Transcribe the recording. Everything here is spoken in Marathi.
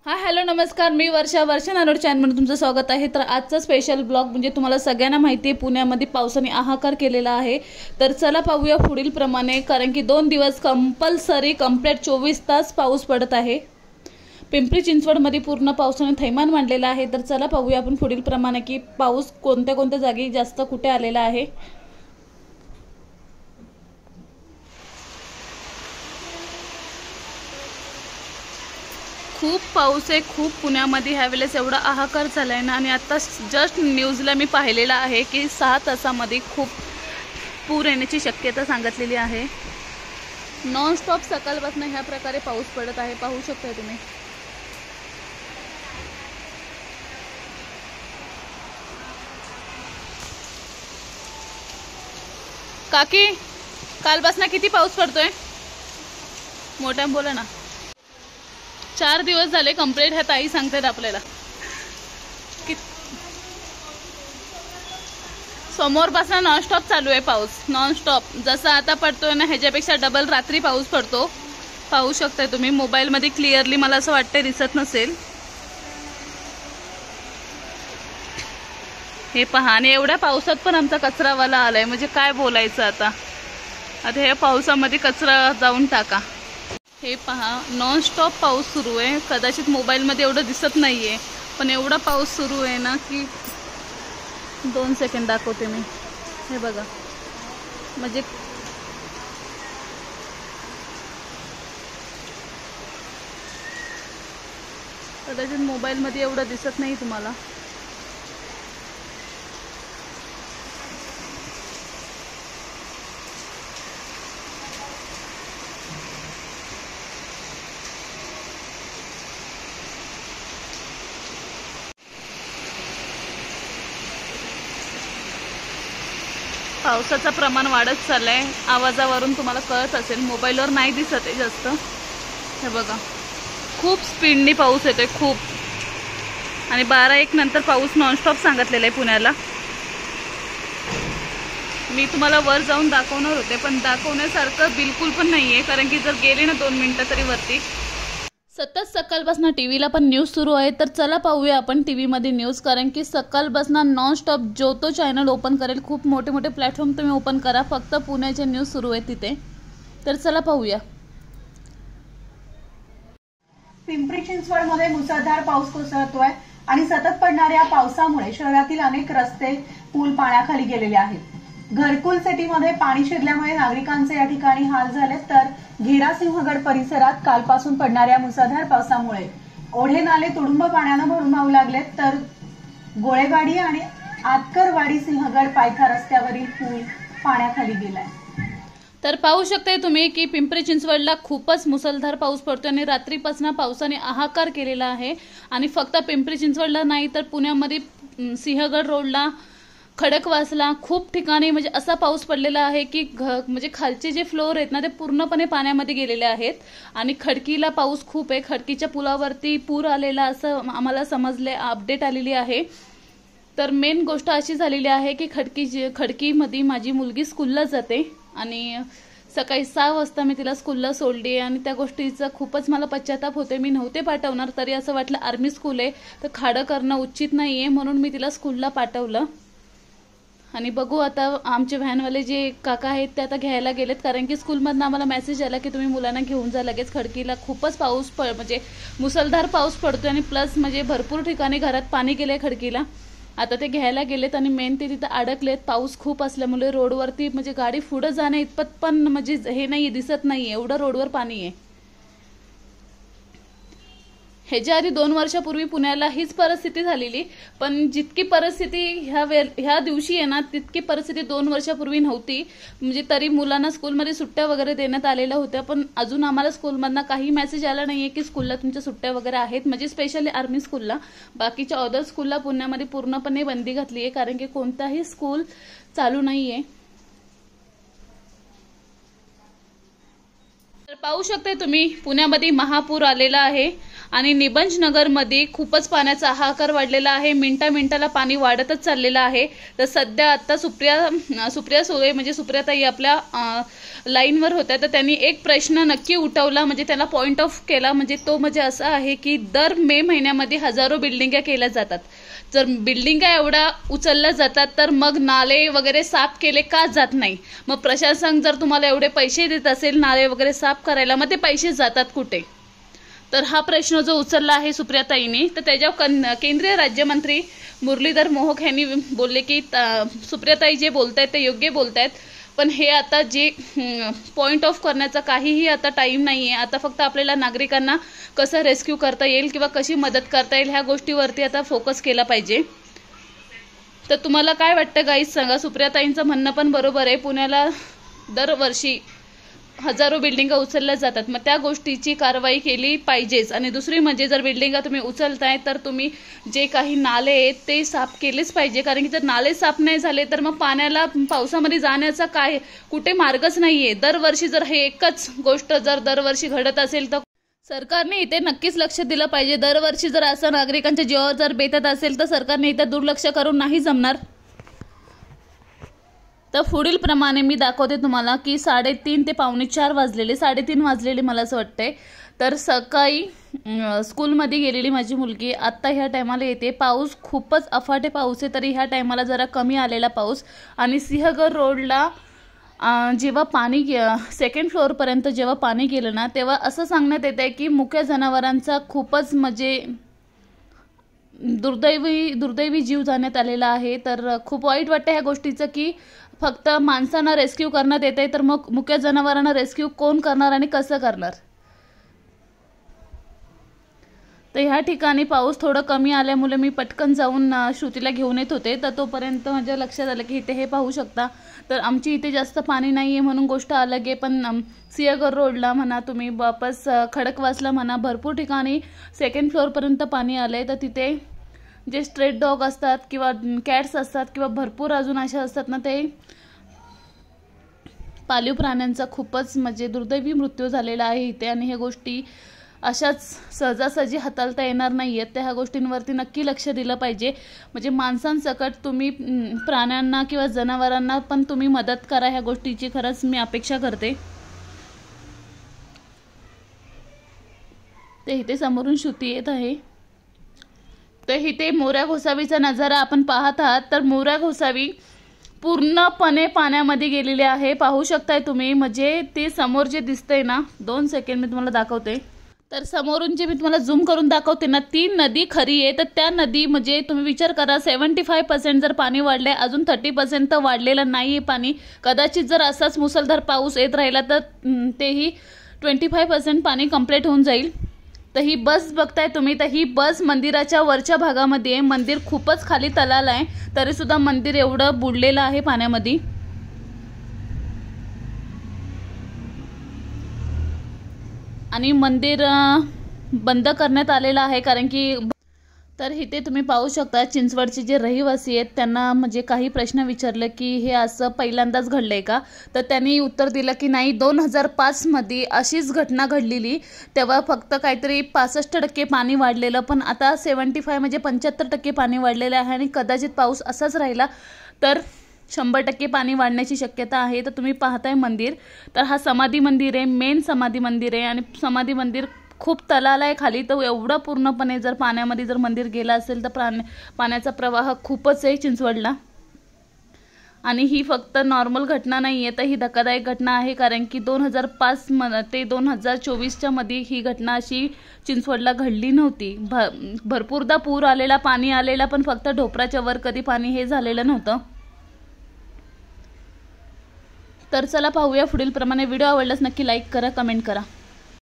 हाय हॅलो नमस्कार, मी वर्षा नारोड चॅनलमध्ये तुमचं स्वागत आहे। तर आजचा स्पेशल ब्लॉग म्हणजे तुम्हाला सगळ्यांना माहिती आहे पुण्यामध्ये पावसाने हाहाकार केलेला आहे। तर चला पाहूया पुढील प्रमाणे, कारण की 2 दिवस कंपल्सरी कंप्लीट 24 तास पाऊस पडत आहे। पिंपरी चिंचवडमध्ये पूर्ण पावसाने थैमान मांडलेला आहे। तर चला पाहूया आपण पुढील प्रमाणे की पाऊस कोणत्या कोणत्या जागी जास्त कुठे आलेला आहे। खूप पाऊस आहे, खूप पुण्यामध्ये ह्यावेळेस एवढा हाहाकार झालाय ना। आणि आता जस्ट न्यूजला मी पाहिलेला आहे की 6 तासामध्ये खूप पूर येण्याची शक्यता सांगितलेली आहे। नॉन स्टॉप सकाळपासून ह्या प्रकारे पाऊस पडत आहे, पाहू शकता तुम्ही। काकी, कालपासून किती पाऊस पडतोय? मोठ्याने बोला ना। 4 दिवस झाले कंप्लीट, ह्या ताई सांगतात आपल्याला की समोरपासून नॉनस्टॉप चालू आहे पाऊस, नॉनस्टॉप। जसं आता पडतोय ना ह्याच्यापेक्षा डबल रात्री पाऊस पडतो, पाहू शकताय तुम्ही। मोबाईल मध्ये क्लिअरली मला असं वाटतं दिसत नसेल, हे पहा। आणि एवढ्या पावसात पण आमचा कचरावाला आलाय, म्हणजे काय बोलायचं आता ह्या पावसामध्ये कचरा जाऊन टाका। हे पहा, नॉन स्टॉप पाऊस सुरू आहे। कदाचित मोबाईलमध्ये एवढं दिसत नाहीये, पण एवढा पाऊस सुरू आहे ना की 2 सेकंड दाखवते मी। हे बघा, म्हणजे कदाचित मोबाईलमध्ये एवढं दिसत नाही तुम्हाला। पावसाचं प्रमाण वाढत चाललंय, आवाजावरून तुम्हाला कळत असेल, मोबाईलवर नाही दिसत आहे जास्त। हे बघा, खूप स्पीडनी पाऊस येतोय, खूप। आणि 12-1 नंतर पाऊस नॉनस्टॉप सांगितलेला आहे पुण्याला। मी तुम्हाला वर जाऊन दाखवणार होते, पण दाखवण्यासारखं बिलकुल पण नाहीये, कारण की जर गेले ना 2 मिनिटं तरी वरती। सतत सकाळपासून टीव्हीला पण न्यूज सुरू आहे। तर चला पाहूया आपण टीव्हीमध्ये न्यूज, कारण की सकाळपासून नॉनस्टॉप जो तो चॅनल ओपन करेल, खूप मोठे मोठे प्लॅटफॉर्म तुम्ही ओपन करा, फक्त पुण्याचे न्यूज सुरू आहे तिथे। तर चला पाहूया। पिंपरी चिंचवडमध्ये मुसळधार पाऊस कोसळतोय आणि सतत पडणाऱ्या पावसामुळे शहरातील अनेक रस्ते, पूल पाण्याखाली गेलेले आहेत। घरकुल सिटीमध्ये पाणी शिरल्यामुळे नागरिकांचे या ठिकाणी हाल झाले। तर घेरा सिंहगड परिसरात कालपासून पडणाऱ्या मुसळधार पावसामुळे ओढे नाले तुडुंब पाण्यानं भरून वाहू लागलेत। तर गोळेवाडी आणि आतकरवाडी सिंहगड पायथा रस्त्यावरील पूल पाण्याखाली गेलाय। तर पाहू शकताय तुम्ही की पिंपरी चिंचवडला खूपच मुसळधार पाऊस पडतोय आणि रात्रीपासून पावसाने हाहाकार केलेला आहे। आणि फक्त पिंपरी चिंचवडला नाही तर पुण्यामध्ये सिंहगड रोडला, खडकवासला, खूप ठिकाणी म्हणजे असा पाऊस पडलेला आहे की म्हणजे खालचे जे फ्लोर आहेत ना ते पूर्णपणे पाण्यामध्ये गेलेले आहेत। आणि खडकीला पाऊस खूप आहे, खडकीच्या पुलावरती पूर आलेला असं आम्हाला समजले, अपडेट आलेली आहे। तर मेन गोष्ट अशी झालेली आहे की खडकीमध्ये माझी मुलगी स्कूलला जाते आणि सकाळी 6 वाजता मी तिला स्कूलला सोडली आणि त्या गोष्टीचा खूपच मला पश्चाताप होते। मी नव्हते पाठवणार, तरी असं वाटलं आर्मी स्कूल आहे तर खाडं करणं उचित नाहीये, म्हणून मी तिला स्कूलला पाठवलं। आणि बघू आता आमचे व्हॅनवाले जे काका आहेत ते आता घ्यायला गेलेत, कारण की स्कूलमधनं आम्हाला मेसेज आला की तुम्ही मुलांना घेऊन जा लगेच। खडकीला खूपच पाऊस म्हणजे मुसळधार पाऊस पडतोय आणि प्लस म्हणजे भरपूर ठिकाणी घरात पाणी गेलंय खडकीला। आता ते घ्यायला गेलेत आणि मेन ते तिथं अडकलेत, पाऊस खूप असल्यामुळे रोडवरती म्हणजे गाडी पुढे जाणे इतपत पण म्हणजे हे नाही, दिसत नाही एवढं रोडवर पाणी आहे। ह्याच्या आधी 2 वर्षापूर्वी पुण्याला हीच परिस्थिती झालेली, पण जितकी परिस्थिती ह्या दिवशी आहे ना तितकी परिस्थिती 2 वर्षापूर्वी नव्हती। म्हणजे तरी मुलांना स्कूलमध्ये सुट्ट्या वगैरे देण्यात आलेल्या होत्या, पण अजून आम्हाला स्कूलमधनं काही मेसेज आला नाहीये की स्कूलला तुमच्या सुट्ट्या वगैरे आहेत, म्हणजे स्पेशली आर्मी स्कूलला। बाकीच्या अदर स्कूलला पुण्यामध्ये पूर्णपणे बंदी घातली आहे, कारण की कोणताही स्कूल चालू नाहीये। तर पाहू शकता तुम्ही पुण्यामध्ये महापूर आलेला आहे आणि निबंजनगरमध्ये खूपच पाण्याचा हाहाकार वाढलेला आहे। मिनिटाला पाणी वाढतच चाललेलं आहे। तर सध्या आता सुप्रिया सुळे म्हणजे सुप्रियाताई आपल्या लाईनवर होत्या, तर त्यांनी एक प्रश्न नक्की उठवला, म्हणजे त्याला पॉइंट ऑफ केला, म्हणजे तो म्हणजे असा आहे की दर मे महिन्यामध्ये हजारो बिल्डिंगा केल्या जातात। जर बिल्डिंगा एवढा उचलल्या जातात तर मग नाले वगैरे साफ केले का जात नाही? मग प्रशासन जर तुम्हाला एवढे पैसे देत असेल नाले वगैरे साफ करायला, मग ते पैसे जातात कुठे? तर हा प्रश्न जो उचलला आहे सुप्रियाताईंनी, तर त्याच्यावर केंद्रीय राज्यमंत्री मुरलीधर मोहोळ यांनी बोलले की सुप्रियाताई जे बोलतायत ते योग्य बोलतायत, पण हे आता जे पॉइंट ऑफ करण्याचा काहीही आता टाइम नाहीये। आता फक्त आपल्याला नागरिकांना कसं रेस्क्यू करता येईल किंवा कशी मदत करता येईल ह्या गोष्टीवरती आता फोकस केला पाहिजे। तर तुम्हाला काय वाटतं गाईज सांगा। सुप्रियाताईंचं म्हणणं पण बरोबर आहे, पुण्याला दरवर्षी हजारो बिल्डिंगा उचलल्या जातात, मग त्या गोष्टीची कारवाई केली पाहिजेच। आणि दुसरी म्हणजे जर बिल्डिंगा तुम्ही उचलताय तर तुम्ही जे काही नाले आहेत ते साफ केलेच पाहिजे, कारण की जर नाले साफ नाही झाले तर मग पाण्याला पावसामध्ये जाण्याचा काय कुठे मार्गच नाहीये। दरवर्षी जर हे एकच गोष्ट जर दरवर्षी घडत असेल तर सरकारने इथे नक्कीच लक्ष दिलं पाहिजे। दरवर्षी जर असं नागरिकांच्या जीवावर जर बेतत असेल तर सरकारने इथे दुर्लक्ष करून नाही जमणार। तर पुढील प्रमाणे मी दाखवते तुम्हाला की 3:30 ते 3:45 वाजलेले, 3:30 वाजलेले मला असं वाटतंय। तर सकाळी स्कूलमध्ये गेलेली माझी मुलगी आत्ता ह्या टायमाला येते। पाऊस खूपच अफाटे पाऊस आहे, तरी ह्या टायमाला जरा कमी आलेला पाऊस। आणि सिंहगड रोडला जेव्हा पाणी सेकंड फ्लोअरपर्यंत जेव्हा पाणी गेलं ना, तेव्हा असं सांगण्यात येत आहे की मुक्या जनावरांचा खूपच म्हणजे दुर्दैवी जीव जाण्यात आलेला आहे। तर खूप वाईट वाटतं ह्या गोष्टीचं की फक्त माणसांना रेस्क्यू करण्यात येते, तर मग मुक्या जनावरांना रेस्क्यू कोण करणार आणि कसं करणार? तर ह्या ठिकाणी पाऊस थोडं कमी आल्यामुळे मी पटकन जाऊन श्रुतीला घेऊन येत होते, तर तोपर्यंत माझ्या लक्षात आलं की इथे हे पाहू शकता। तर आमची इथे जास्त पाणी नाही आहे म्हणून गोष्ट अलग आहे, पण सिंहगड रोडला म्हणा तुम्ही वापस खडकवासला म्हणा भरपूर ठिकाणी सेकंड फ्लोअरपर्यंत पाणी आलं आहे। तर तिथे जे स्ट्रेट डॉग असतात किंवा कॅट्स असतात किंवा भरपूर अजून अशा असतात ना, ते पाळीव प्राण्यांचा खूपच म्हणजे दुर्दैवी मृत्यू झालेला आहे इथे। आणि ह्या गोष्टी अशाच सहजासहजी हाताळता येणार नाही आहेत, त्या ह्या गोष्टींवरती नक्की लक्ष दिलं पाहिजे। म्हणजे माणसांसकट तुम्ही प्राण्यांना किंवा जनावरांना पण तुम्ही मदत करा, ह्या गोष्टीची खरंच मी अपेक्षा करते। ते इथे समोरून श्रुती येत आहे। तर इथे मोऱ्या घोसावीचा नजारा आपण पाहत आहात। तर मोऱ्या घोसावी पूर्णपणे पाण्यामध्ये गेलेले आहे, पाहू शकताय तुम्ही। म्हणजे ते समोर जे दिसतंय ना, 2 सेकंड मी तुम्हाला दाखवते। तर समोरून जे मी तुम्हाला झूम करून दाखवते ना, ती नदी खरी आहे। तर त्या नदी म्हणजे तुम्ही विचार करा 75% जर पाणी वाढले, अजून 30% तर वाढलेलं नाही पाणी। कदाचित जर असाच मुसळधार पाऊस येत राहिला तर तेही 25% पाणी कंप्लीट होऊन जाईल। तर ही बस बघताय तुम्ही, तर ही बस मंदिराच्या वरच्या भागामध्ये आहे। मंदिर खूपच खाली तलाला आहे, तरी सुद्धा मंदिर एवढं बुडलेलं आहे पाण्यामध्ये। आणि मंदिर बंद करण्यात आलेलं आहे कारण की तर इथे तुम्ही पाहू शकता चिंचवडचे जे रहिवासी आहेत त्यांना म्हणजे काही प्रश्न विचारले की हे असं पहिल्यांदाच घडलंय का? तर त्यांनी उत्तर दिलं की नाही, 2005 मध्ये अशीच घटना घडलेली, तेव्हा फक्त काहीतरी 65% पाणी वाढलेलं, पण आता 75 म्हणजे 75% पाणी वाढलेलं आहे। आणि कदाचित पाऊस असाच राहिला तर 100% पाणी वाढण्याची शक्यता आहे। तर तुम्ही पाहताय मंदिर, तर हा समाधी मंदिर आहे, मेन समाधी मंदिर आहे। आणि समाधी मंदिर खूप तलाला आहे खाली, तर एवढं पूर्णपणे जर पाण्यामध्ये जर मंदिर गेला असेल तर पाण्याचा प्रवाह खूपच आहे चिंचवडला। आणि ही फक्त नॉर्मल घटना नाही आहे, तर ही धक्कादायक घटना आहे, कारण की 2005 ते 2024च्या मध्ये ही घटना अशी चिंचवडला घडली नव्हती। भरपूरदा पूर आलेला, पाणी आलेला, पण फक्त ढोपराच्या वर कधी पाणी हे झालेलं नव्हतं। तर चला पाहूया पुढील प्रमाणे। व्हिडिओ आवडल्यास नक्की लाईक करा, कमेंट करा।